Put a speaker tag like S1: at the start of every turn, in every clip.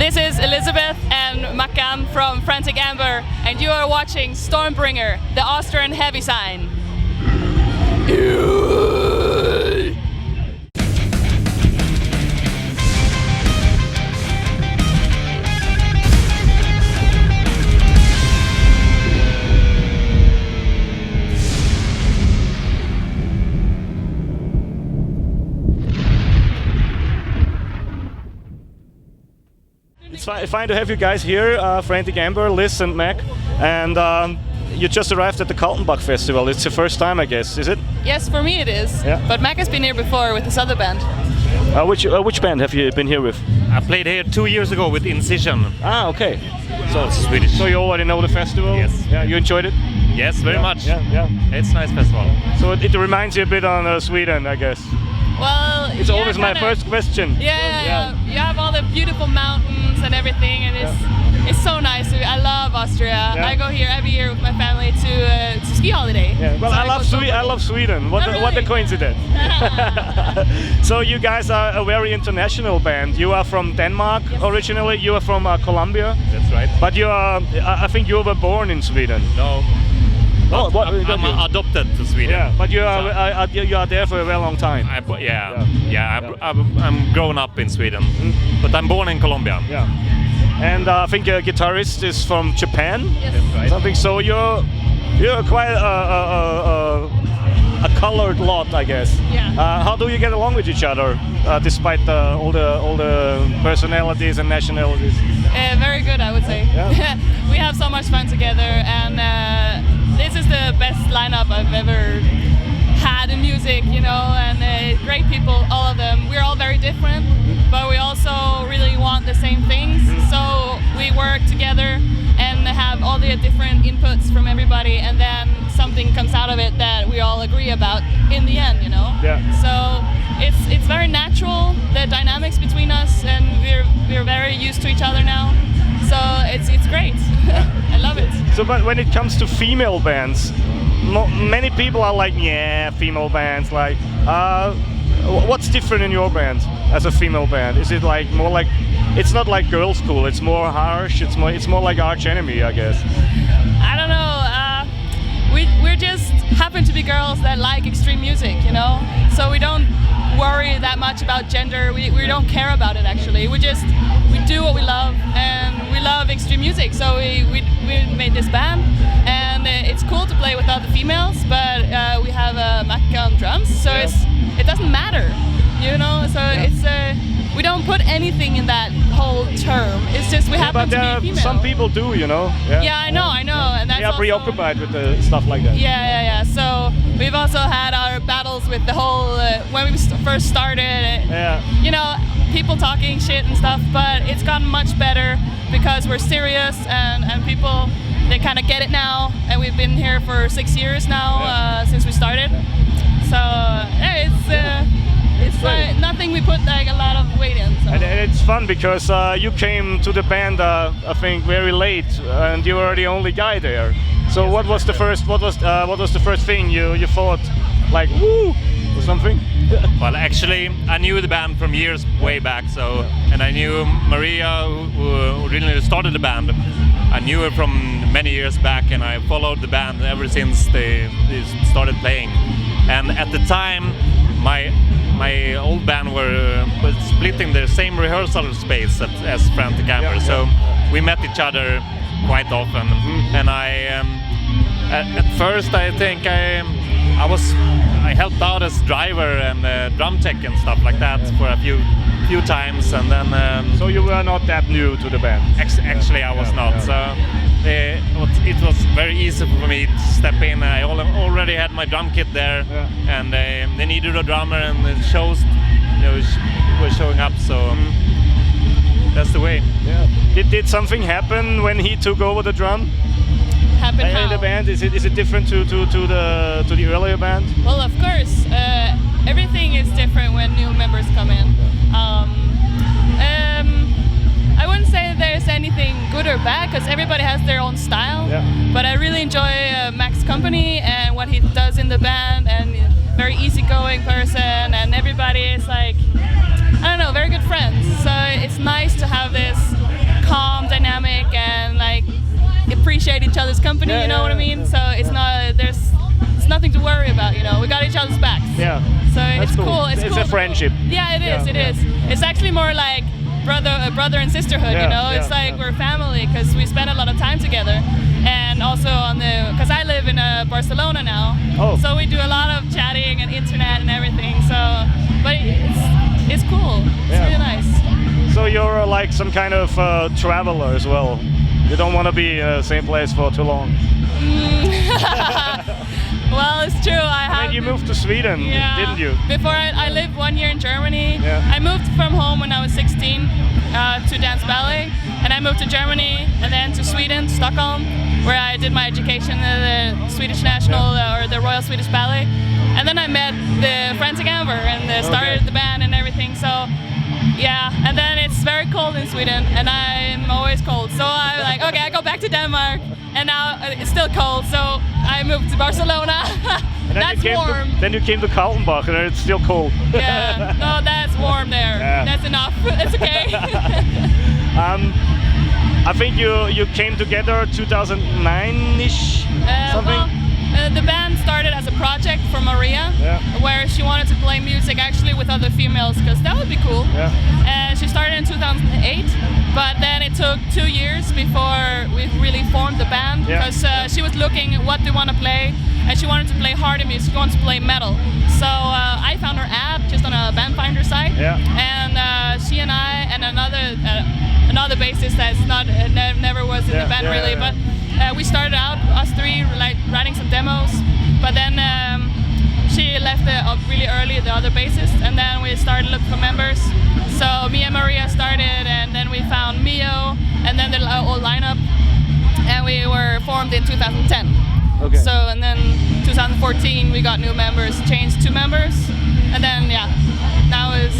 S1: This is Elizabeth and Macam from FRANTIC AMBER, and you are watching Stormbringer, the Austrian heavy sign.
S2: It's fine to have you guys here, FRANTIC AMBER, Liz and Mac, and you just arrived at the Kaltenbach Festival. It's your first time, I guess, is it?
S1: Yes, for me it is.
S2: Yeah.
S1: But Mac has been here before with this other band.
S2: Which band have you been here with?
S3: I played here 2 years ago with Incision.
S2: Ah, okay.
S3: So it's Swedish.
S2: So you already know the festival?
S3: Yes.
S2: Yeah, you enjoyed it?
S3: Yes, very much.
S2: Yeah.
S3: It's a nice festival.
S2: So it reminds you a bit on Sweden, I guess.
S1: Well,
S2: It's always my first question.
S1: Yeah. You have all the beautiful mountains and everything, and it's so nice. I love Austria.
S2: Yeah.
S1: I go here every year with my family to ski holiday.
S2: Yeah. Well,
S1: So
S2: I love Sweden. What a coincidence. So you guys are a very international band. You are from Denmark originally. You are from Colombia.
S3: That's right.
S2: But you are. I think you were born in Sweden.
S3: No.
S2: Oh,
S3: I'm adopted to Sweden.
S2: Yeah, but you are there for a very long time.
S3: I'm grown up in Sweden, but I'm born in Colombia.
S2: Yeah. And I think your guitarist is from Japan.
S1: Yes.
S3: That's right.
S2: Something. So you're quite a colored lot, I guess.
S1: Yeah.
S2: How do you get along with each other, despite all the personalities and nationalities?
S1: Very good, I would say.
S2: Yeah.
S1: We have so much fun together, and this is the best lineup I've ever had in music, you know, and great people, all of them. We're all very different, but we also really want the same things, so we work together and have all the different inputs from everybody, and then something comes out of it that we all agree about in the end, you know.
S2: Yeah.
S1: So it's very natural, the dynamics between us, and we're very used to each other now. So it's great. I love it.
S2: So, but when it comes to female bands, many people are like, yeah, female bands. Like, what's different in your band as a female band? Is it like more like? It's not like girls' school. It's more harsh. It's more like Arch Enemy, I guess.
S1: I don't know. We're just happen to be girls that like extreme music, you know. So we don't worry that much about gender. We don't care about it actually. We do what we love, and we love extreme music. So we made this band, and it's cool to play with other females. But we have Mac on drums, so it doesn't matter, you know. So we don't put anything in that whole term. It's just we happen to be female.
S2: Some people do, you know.
S1: Yeah, I know, and that's
S2: they are preoccupied with the stuff like that.
S1: Yeah. So we've also had our battles with the whole when we first started. You know, people talking shit and stuff, but it's gotten much better because we're serious and people they kind of get it now, and we've been here for 6 years now since we started. So it's like nothing we put like a lot of weight in. So.
S2: And it's fun because you came to the band, I think, very late, and you were the only guy there. So what was the first thing you thought, like woo or something?
S3: Well, actually, I knew the band from years way back. So, and I knew Maria, who originally started the band. I knew her from many years back, and I followed the band ever since they started playing. And at the time, my old band was splitting the same rehearsal space as FRANTIC AMBER, so we met each other quite often. And at first I think I helped out as driver and drum tech and stuff like that for a few times, and then.
S2: So you were not that new to the band.
S3: Actually, I was not. So it was very easy for me to step in. I already had my drum kit there, and they needed a drummer, and the shows were showing up. So that's the way.
S2: Yeah. Did something happen when he took over the drum? In the band, is it different to the earlier band?
S1: Well, of course, everything is different when new members come in. I wouldn't say there's anything good or bad because everybody has their own style. But I really enjoy Mac's company and what he does in the band, and very easygoing person, and everybody is like, I don't know, very good friends. So it's nice to have this appreciate each other's company. You know what I mean? So it's nothing to worry about. You know, we got each other's backs.
S2: Yeah.
S1: So it's cool. It's cool.
S2: a friendship.
S1: Yeah, it is. It is. It's actually more like brother and sisterhood.
S2: Yeah,
S1: you know,
S2: yeah,
S1: it's like we're family because we spend a lot of time together. And also because I live in Barcelona now.
S2: Oh.
S1: So we do a lot of chatting and internet and everything. So, but it's cool. It's really nice.
S2: So you're like some kind of traveler as well. You don't want to be in the same place for too long.
S1: Well, it's true.
S2: You moved to Sweden, didn't you?
S1: Before I lived 1 year in Germany.
S2: Yeah.
S1: I moved from home when I was 16 to dance ballet, and I moved to Germany and then to Sweden, Stockholm, where I did my education in the Swedish National or the Royal Swedish Ballet, and then I met the FRANTIC AMBER and started the band and everything. So. Yeah, and then it's very cold in Sweden, and I'm always cold. So I'm like, okay, I go back to Denmark, and now it's still cold. So I moved to Barcelona. That's warm.
S2: Then you came to Kaltenbach, and it's still cold.
S1: Yeah, no, that's warm there.
S2: Yeah.
S1: That's enough. It's okay.
S2: I think you came together 2009-ish, something.
S1: Well, the band started as a project for Maria, where she wanted to play music actually with other females, because that would be cool.
S2: Yeah.
S1: And she started in 2008, but then it took 2 years before we really formed the band, because she was looking at what they want to play, and she wanted to play harder music, she wanted to play metal. So I found her ad just on a band finder site, and she and I and another bassist that's never was in the band really, but we started out, us three, like writing some demos, but then she left really early, the other bassist, and then we started looking for members. So me and Maria started, and then we found Mio, and then the whole lineup, and we were formed in 2010.
S2: Okay.
S1: So, and then 2014 we got new members, changed 2 members, and then now is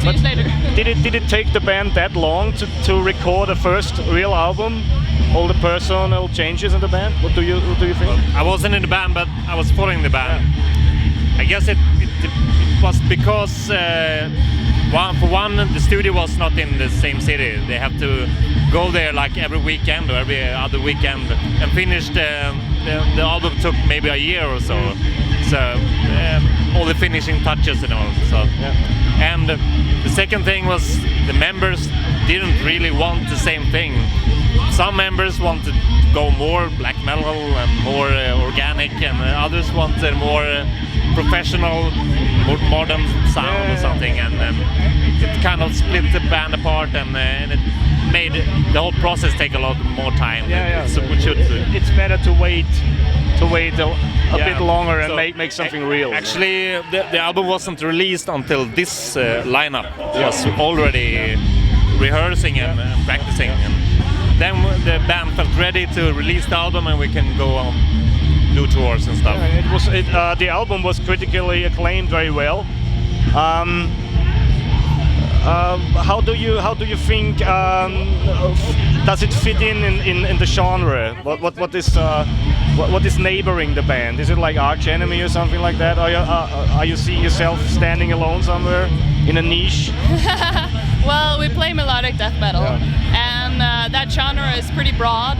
S1: 2 years later.
S2: Did it take the band that long to record a first real album? All the personal changes in the band? What do you think?
S3: Well, I wasn't in the band, but I was following the band. I guess it was because for one, the studio was not in the same city. They have to go there like every weekend or every other weekend and finish the album took maybe a year or so. So all the finishing touches and all. So and the second thing was the members didn't really want the same thing. Some members wanted to go more black metal and more organic, and others wanted more professional, more modern sound or something, and it kind of split the band apart, and it made the whole process take a lot more time. So we should.
S2: It's better to wait a bit longer and make something real.
S3: Actually, the album wasn't released until this lineup was already rehearsing and practicing. And then the band felt ready to release the album, and we can go on do tours and stuff.
S2: The album was critically acclaimed very well. How do you think does it fit in the genre? What is neighboring the band? Is it like Arch Enemy or something like that? Are you seeing yourself standing alone somewhere in a niche?
S1: Well, we play melodic death metal, and that genre is pretty broad.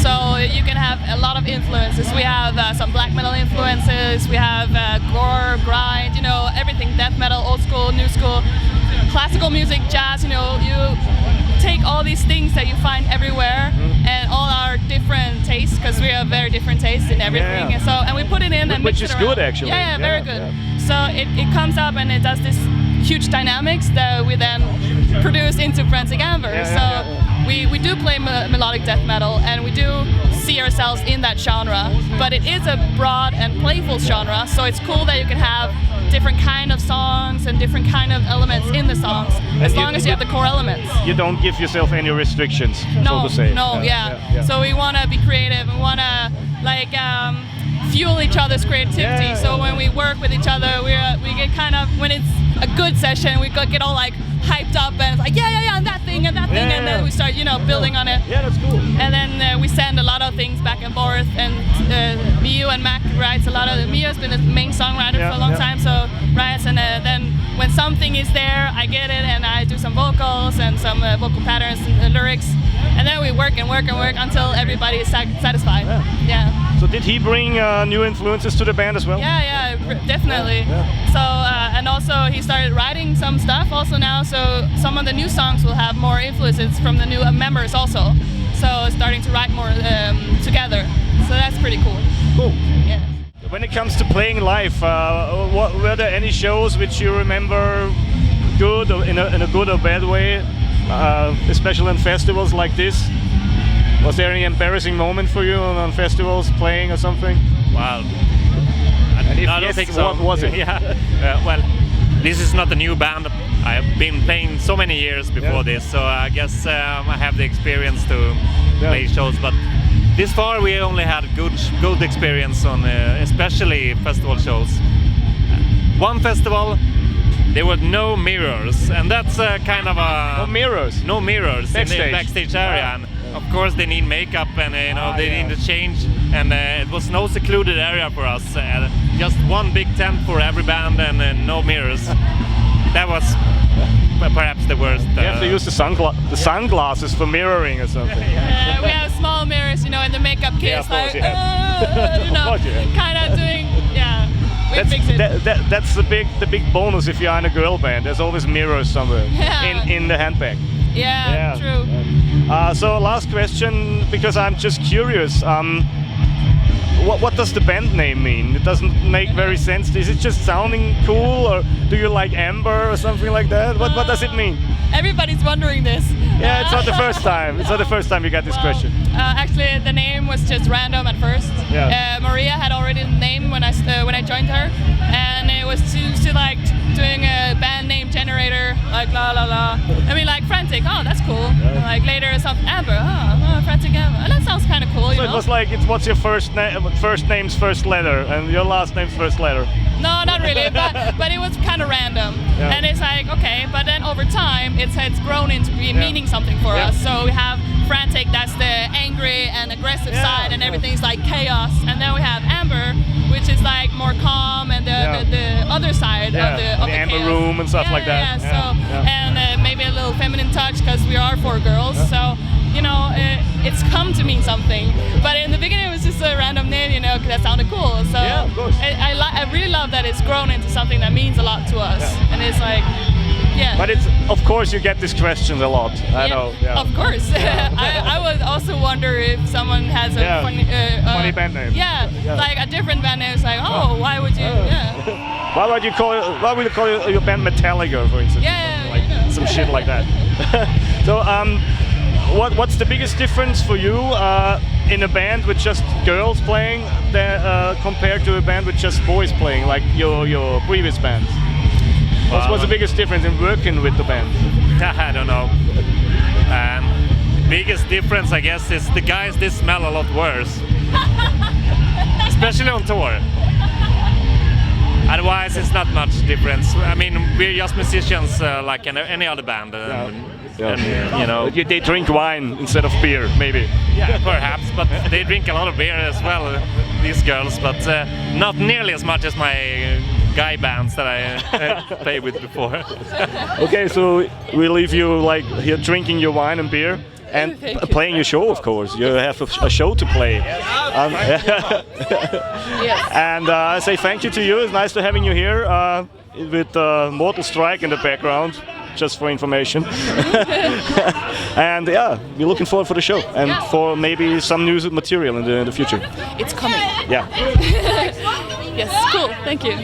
S1: So you can have a lot of influences. We have some black metal influences. We have gore, grind, everything, death metal, old school, new school, classical music, jazz. You take all these things that you find everywhere, and all our different tastes, because we have very different tastes in everything. And we put it in and mix it around.
S2: Which is good, actually.
S1: Yeah, very good. So it comes up and it does this huge dynamics that we then produce into FRANTIC AMBER. We do play melodic death metal, and we do see ourselves in that genre, but it is a broad and playful genre, so it's cool that you can have different kind of songs and different kind of elements in the songs, as long as you have the core elements.
S2: You don't give yourself any restrictions, so to say.
S1: So we want to be creative, and want to fuel each other's creativity. So when we work with each other, we get kind of, when it's a good session, we get all like hyped up, and it's like and that thing and that thing, and then we start building on it.
S2: Yeah, that's cool.
S1: And then we send a lot of things back and forth, and Mio and Mac writes a lot of. Mio's been the main songwriter for a long time, so writes, and then when something is there, I get it and I do some vocals and some vocal patterns and lyrics, and then we work and work and work until everybody is satisfied. Yeah.
S2: So did he bring new influences to the band as well?
S1: Yeah, definitely. So and also he started writing some stuff also now. So some of the new songs will have more influences from the new members also. So starting to write more together. So that's pretty cool.
S2: Cool.
S1: Yeah.
S2: When it comes to playing live, were there any shows which you remember good or in a good or bad way, especially on festivals like this? Was there any embarrassing moment for you on festivals playing or something?
S3: Well, I don't think so.
S2: What was it?
S3: Yeah. Well, this is not a new band. I have been playing so many years before this, so I guess I have the experience to play shows. But this far, we only had good experience on, especially festival shows. One festival, there were no mirrors, and that's kind of a
S2: No mirrors.
S3: no mirrors
S2: Backstage.
S3: in the backstage area. And of course, they need makeup, and they need to change. And it was no secluded area for us. Just one big tent for every band, and no mirrors. That was perhaps the worst.
S2: You have to use the sunglasses for mirroring or something.
S1: We have small mirrors, in the makeup case,
S2: Yeah, of course,
S1: like,
S2: course you have.
S1: kind of doing, we fix it.
S2: That's the big bonus if you're in a girl band. There's always mirrors somewhere in the handbag.
S1: Yeah, true.
S2: So last question, because I'm just curious. What does the band name mean? It doesn't make very sense. Is it just sounding cool, or do you like Amber or something like that? What does it mean?
S1: Everybody's wondering this.
S2: Yeah, it's not the first time. It's not the first time you get this question.
S1: Actually, the name was just random at first.
S2: Yeah.
S1: Maria had already the name when I joined her, and it was to like doing a band name generator, like la la la. I mean, like Frantic. Oh, that's cool. And, like later, something Amber. Oh, Frantic Amber. Oh, that sounds kind of cool.
S2: So it was like, what's your first name's first letter and your last name's first letter?
S1: No, not really, but it was kind of random.
S2: Yeah.
S1: And it's like, okay, but then over time, it's grown into meaning something for us. So we have Frantic, that's the angry and aggressive side, and everything's like chaos. And then we have Amber, which is like more calm, and the other side of the
S2: Amber
S1: chaos.
S2: room and stuff like that.
S1: And maybe a little feminine touch, because we are 4 girls. So, it's come to mean something. But in the beginning, it was just a random name, because that sounded cool. So
S2: yeah, of course.
S1: I really love that it's grown into something that means a lot to us. And it's like,
S2: But it's, of course, you get these questions a lot. I know. Yeah.
S1: Of course. I would also wonder if someone has a
S2: funny band name.
S1: Yeah, like a different band name. It's like, why would you?
S2: Why would you call your band Metallica, for instance?
S1: Yeah,
S2: some shit like that. So, what's the biggest difference for you in a band with just girls playing compared to a band with just boys playing, like your previous bands? What's the biggest difference in working with the band?
S3: I don't know. The biggest difference, I guess, is the guys, they smell a lot worse. Especially on tour. Otherwise, it's not much difference. I mean, we're just musicians like any other band. And,
S2: They drink wine instead of beer, maybe.
S3: Yeah, perhaps, but they drink a lot of beer as well, these girls, but not nearly as much as my guy bands that I played with before.
S2: Okay, so we leave you like here drinking your wine and beer and playing your show, of course. You have a show to play. And I say thank you to you. It's nice to having you here with Mortal Strike in the background, just for information. And we're looking forward for the show and for maybe some new material in the future.
S1: It's coming.
S2: Yeah.
S1: Yes, cool. Thank you.